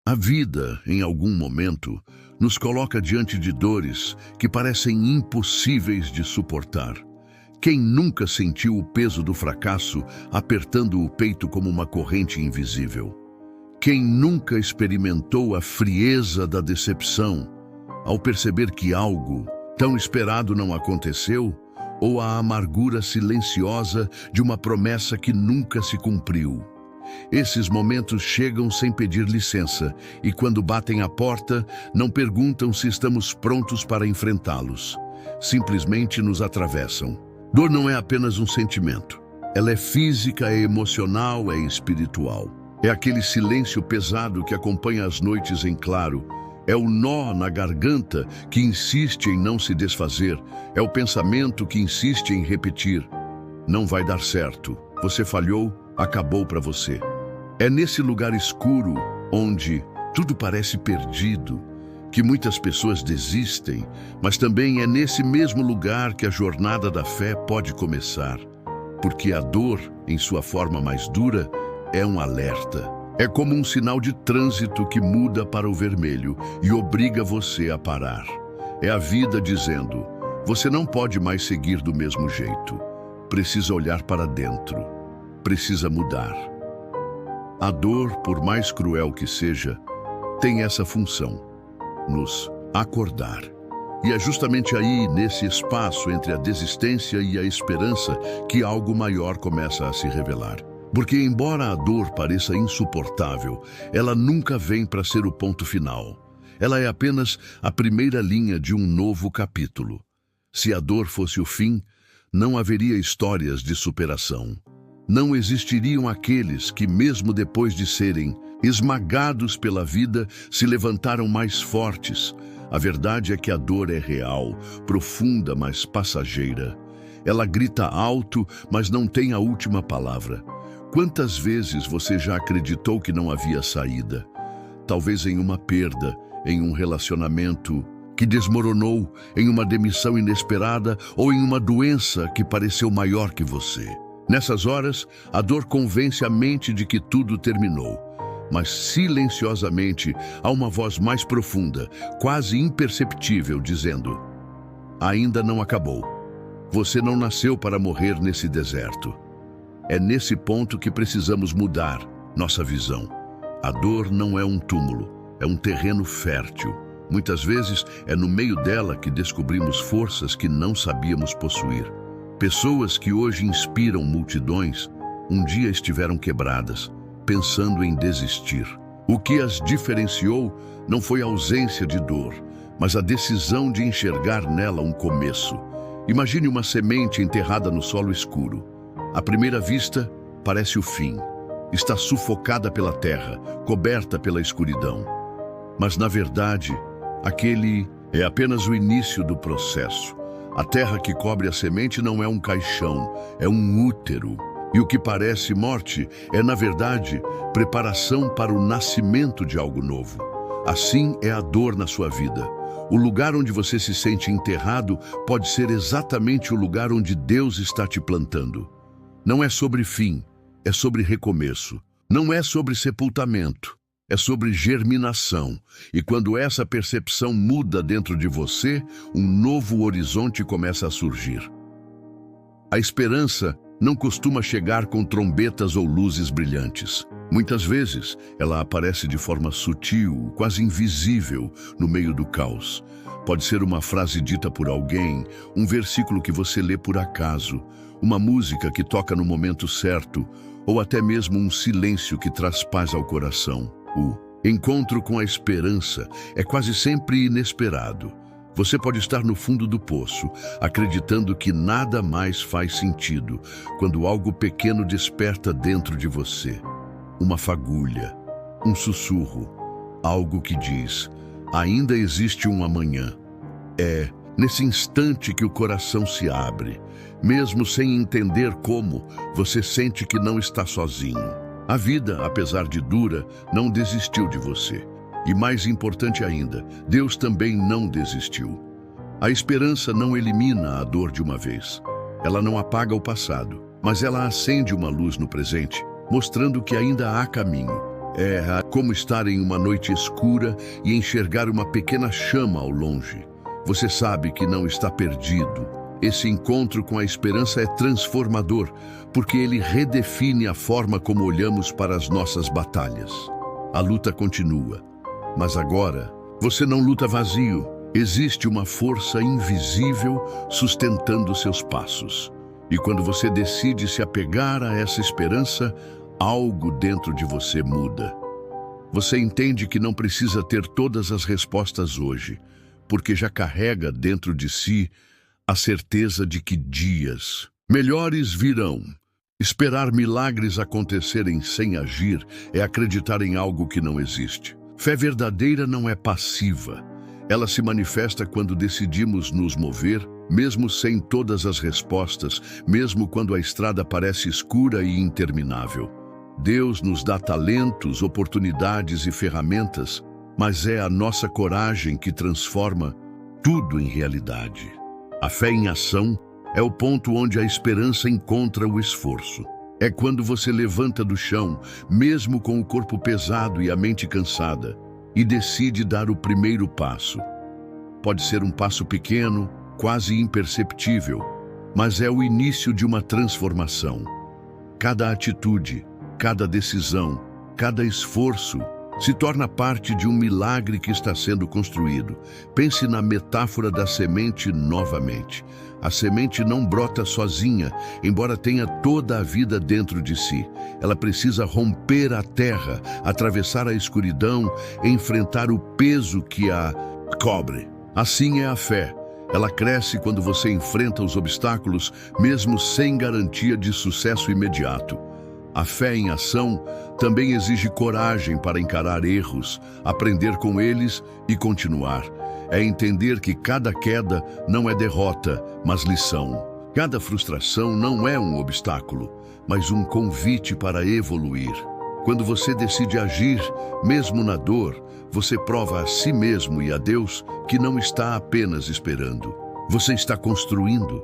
A vida, em algum momento, nos coloca diante de dores que parecem impossíveis de suportar. Quem nunca sentiu o peso do fracasso apertando o peito como uma corrente invisível? Quem nunca experimentou a frieza da decepção ao perceber que algo tão esperado não aconteceu, ou a amargura silenciosa de uma promessa que nunca se cumpriu? Esses momentos chegam sem pedir licença e, quando batem à porta, não perguntam se estamos prontos para enfrentá-los. Simplesmente nos atravessam. Dor não é apenas um sentimento. Ela é física, é emocional, é espiritual. É aquele silêncio pesado que acompanha as noites em claro. É o nó na garganta que insiste em não se desfazer. É o pensamento que insiste em repetir: não vai dar certo. Você falhou, acabou para você. É nesse lugar escuro, onde tudo parece perdido, que muitas pessoas desistem, mas também é nesse mesmo lugar que a jornada da fé pode começar. Porque a dor, em sua forma mais dura, é um alerta. É como um sinal de trânsito que muda para o vermelho e obriga você a parar. É a vida dizendo: você não pode mais seguir do mesmo jeito. Precisa olhar para dentro. Precisa mudar. A dor, por mais cruel que seja, tem essa função: nos acordar. E é justamente aí, nesse espaço entre a desistência e a esperança, que algo maior começa a se revelar. Porque, embora a dor pareça insuportável, ela nunca vem para ser o ponto final. Ela é apenas a primeira linha de um novo capítulo. Se a dor fosse o fim, não haveria histórias de superação. Não existiriam aqueles que, mesmo depois de serem esmagados pela vida, se levantaram mais fortes. A verdade é que a dor é real, profunda, mas passageira. Ela grita alto, mas não tem a última palavra. Quantas vezes você já acreditou que não havia saída? Talvez em uma perda, em um relacionamento que desmoronou, em uma demissão inesperada ou em uma doença que pareceu maior que você. Nessas horas, a dor convence a mente de que tudo terminou. Mas silenciosamente há uma voz mais profunda, quase imperceptível, dizendo: ainda não acabou. Você não nasceu para morrer nesse deserto. É nesse ponto que precisamos mudar nossa visão. A dor não é um túmulo, é um terreno fértil. Muitas vezes é no meio dela que descobrimos forças que não sabíamos possuir. Pessoas que hoje inspiram multidões, um dia estiveram quebradas, pensando em desistir. O que as diferenciou não foi a ausência de dor, mas a decisão de enxergar nela um começo. Imagine uma semente enterrada no solo escuro. À primeira vista, parece o fim. Está sufocada pela terra, coberta pela escuridão. Mas, na verdade, aquele é apenas o início do processo. A terra que cobre a semente não é um caixão, é um útero. E o que parece morte é, na verdade, preparação para o nascimento de algo novo. Assim é a dor na sua vida. O lugar onde você se sente enterrado pode ser exatamente o lugar onde Deus está te plantando. Não é sobre fim, é sobre recomeço. Não é sobre sepultamento, é sobre germinação. E quando essa percepção muda dentro de você, um novo horizonte começa a surgir. A esperança não costuma chegar com trombetas ou luzes brilhantes. Muitas vezes, ela aparece de forma sutil, quase invisível, no meio do caos. Pode ser uma frase dita por alguém, um versículo que você lê por acaso, uma música que toca no momento certo, ou até mesmo um silêncio que traz paz ao coração. O encontro com a esperança é quase sempre inesperado. Você pode estar no fundo do poço, acreditando que nada mais faz sentido, quando algo pequeno desperta dentro de você. Uma fagulha, um sussurro, algo que diz: ainda existe um amanhã. É nesse instante que o coração se abre. Mesmo sem entender como, você sente que não está sozinho. A vida, apesar de dura, não desistiu de você. E mais importante ainda, Deus também não desistiu. A esperança não elimina a dor de uma vez. Ela não apaga o passado, mas ela acende uma luz no presente, mostrando que ainda há caminho. É como estar em uma noite escura e enxergar uma pequena chama ao longe. Você sabe que não está perdido. Esse encontro com a esperança é transformador, porque ele redefine a forma como olhamos para as nossas batalhas. A luta continua, mas agora você não luta vazio. Existe uma força invisível sustentando seus passos. E quando você decide se apegar a essa esperança, algo dentro de você muda. Você entende que não precisa ter todas as respostas hoje, porque já carrega dentro de si a certeza de que dias melhores virão. Esperar milagres acontecerem sem agir é acreditar em algo que não existe. Fé verdadeira não é passiva. Ela se manifesta quando decidimos nos mover, mesmo sem todas as respostas, mesmo quando a estrada parece escura e interminável. Deus nos dá talentos, oportunidades e ferramentas, mas é a nossa coragem que transforma tudo em realidade. A fé em ação é o ponto onde a esperança encontra o esforço. É quando você levanta do chão, mesmo com o corpo pesado e a mente cansada, e decide dar o primeiro passo. Pode ser um passo pequeno, quase imperceptível, mas é o início de uma transformação. Cada atitude, cada decisão, cada esforço se torna parte de um milagre que está sendo construído. Pense na metáfora da semente novamente. A semente não brota sozinha, embora tenha toda a vida dentro de si. Ela precisa romper a terra, atravessar a escuridão, enfrentar o peso que a cobre. Assim é a fé. Ela cresce quando você enfrenta os obstáculos, mesmo sem garantia de sucesso imediato. A fé em ação também exige coragem para encarar erros, aprender com eles e continuar. É entender que cada queda não é derrota, mas lição. Cada frustração não é um obstáculo, mas um convite para evoluir. Quando você decide agir, mesmo na dor, você prova a si mesmo e a Deus que não está apenas esperando. Você está construindo.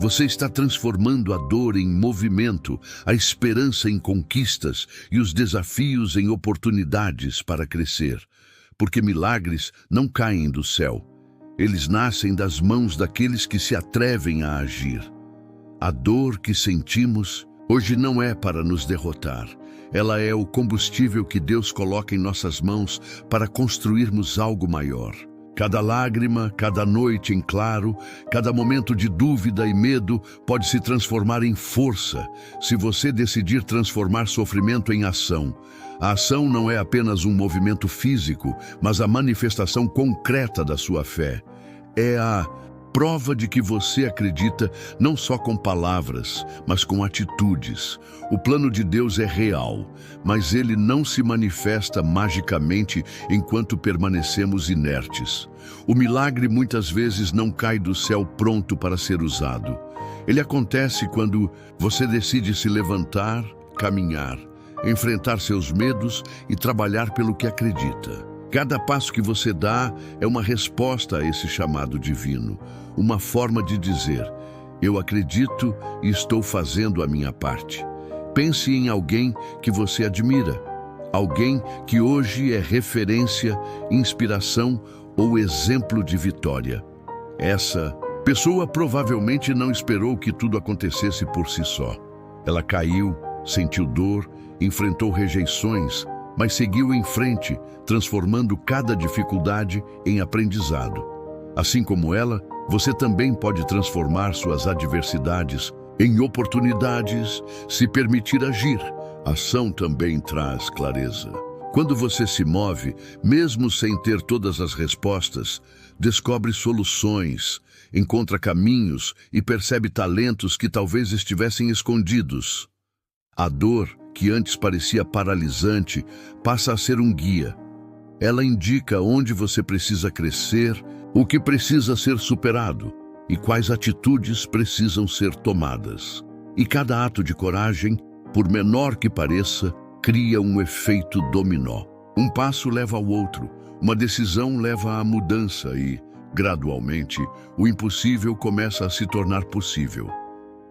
Você está transformando a dor em movimento, a esperança em conquistas e os desafios em oportunidades para crescer. Porque milagres não caem do céu. Eles nascem das mãos daqueles que se atrevem a agir. A dor que sentimos hoje não é para nos derrotar. Ela é o combustível que Deus coloca em nossas mãos para construirmos algo maior. Cada lágrima, cada noite em claro, cada momento de dúvida e medo pode se transformar em força, se você decidir transformar sofrimento em ação. A ação não é apenas um movimento físico, mas a manifestação concreta da sua fé. É a prova de que você acredita não só com palavras, mas com atitudes. O plano de Deus é real, mas ele não se manifesta magicamente enquanto permanecemos inertes. O milagre muitas vezes não cai do céu pronto para ser usado. Ele acontece quando você decide se levantar, caminhar, enfrentar seus medos e trabalhar pelo que acredita. Cada passo que você dá é uma resposta a esse chamado divino, uma forma de dizer: eu acredito e estou fazendo a minha parte. Pense em alguém que você admira, alguém que hoje é referência, inspiração ou exemplo de vitória. Essa pessoa provavelmente não esperou que tudo acontecesse por si só. Ela caiu, sentiu dor, enfrentou rejeições, mas seguiu em frente, transformando cada dificuldade em aprendizado. Assim como ela, você também pode transformar suas adversidades em oportunidades, se permitir agir. Ação também traz clareza. Quando você se move, mesmo sem ter todas as respostas, descobre soluções, encontra caminhos e percebe talentos que talvez estivessem escondidos. A dor, que antes parecia paralisante, passa a ser um guia. Ela indica onde você precisa crescer, o que precisa ser superado e quais atitudes precisam ser tomadas. E cada ato de coragem, por menor que pareça, cria um efeito dominó. Um passo leva ao outro, uma decisão leva à mudança e, gradualmente, o impossível começa a se tornar possível.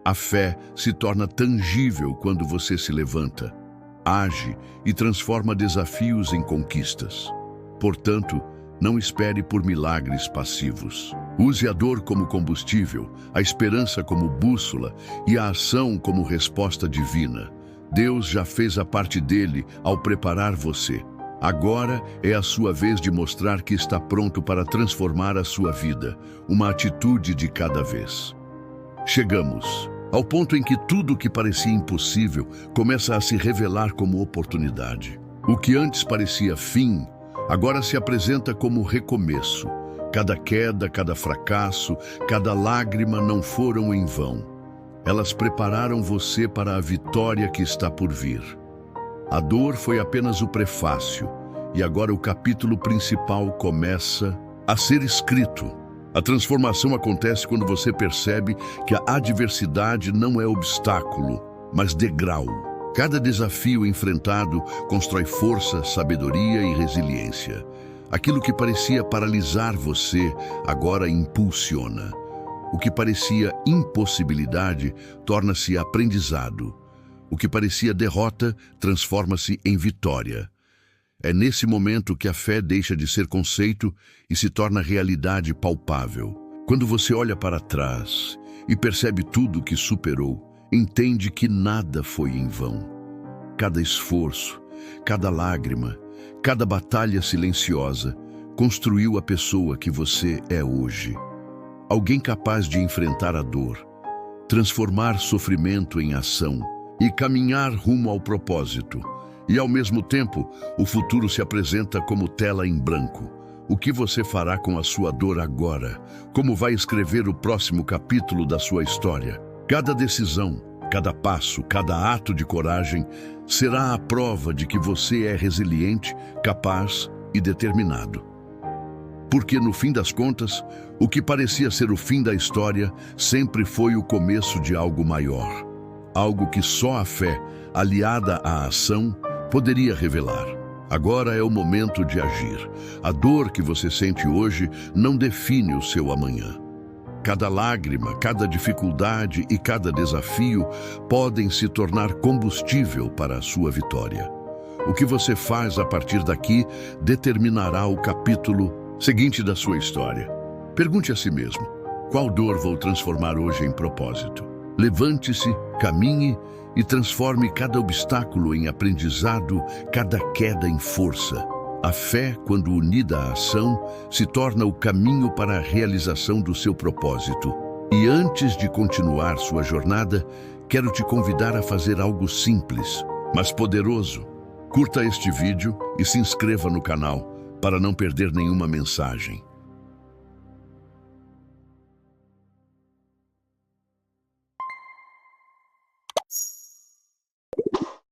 A fé se torna tangível quando você se levanta. age e transforma desafios em conquistas. Portanto, não espere por milagres passivos. Use a dor como combustível, a esperança como bússola e a ação como resposta divina. Deus já fez a parte dele ao preparar você. Agora é a sua vez de mostrar que está pronto para transformar a sua vida, uma atitude de cada vez. Chegamos ao ponto em que tudo o que parecia impossível começa a se revelar como oportunidade. O que antes parecia fim, agora se apresenta como recomeço. Cada queda, cada fracasso, cada lágrima não foram em vão. Elas prepararam você para a vitória que está por vir. A dor foi apenas o prefácio, e agora o capítulo principal começa a ser escrito. A transformação acontece quando você percebe que a adversidade não é obstáculo, mas degrau. Cada desafio enfrentado constrói força, sabedoria e resiliência. Aquilo que parecia paralisar você, agora impulsiona. O que parecia impossibilidade torna-se aprendizado. O que parecia derrota transforma-se em vitória. É nesse momento que a fé deixa de ser conceito e se torna realidade palpável. Quando você olha para trás e percebe tudo o que superou, entende que nada foi em vão. Cada esforço, cada lágrima, cada batalha silenciosa construiu a pessoa que você é hoje. Alguém capaz de enfrentar a dor, transformar sofrimento em ação e caminhar rumo ao propósito. E ao mesmo tempo, o futuro se apresenta como tela em branco. O que você fará com a sua dor agora? Como vai escrever o próximo capítulo da sua história? Cada decisão, cada passo, cada ato de coragem será a prova de que você é resiliente, capaz e determinado. Porque, no fim das contas, o que parecia ser o fim da história sempre foi o começo de algo maior. Algo que só a fé, aliada à ação, poderia revelar. Agora é o momento de agir. A dor que você sente hoje não define o seu amanhã. Cada lágrima, cada dificuldade e cada desafio podem se tornar combustível para a sua vitória. O que você faz a partir daqui determinará o capítulo seguinte da sua história. Pergunte a si mesmo: qual dor vou transformar hoje em propósito? Levante-se, caminhe e transforme cada obstáculo em aprendizado, cada queda em força. A fé, quando unida à ação, se torna o caminho para a realização do seu propósito. E antes de continuar sua jornada, quero te convidar a fazer algo simples, mas poderoso. Curta este vídeo e se inscreva no canal para não perder nenhuma mensagem.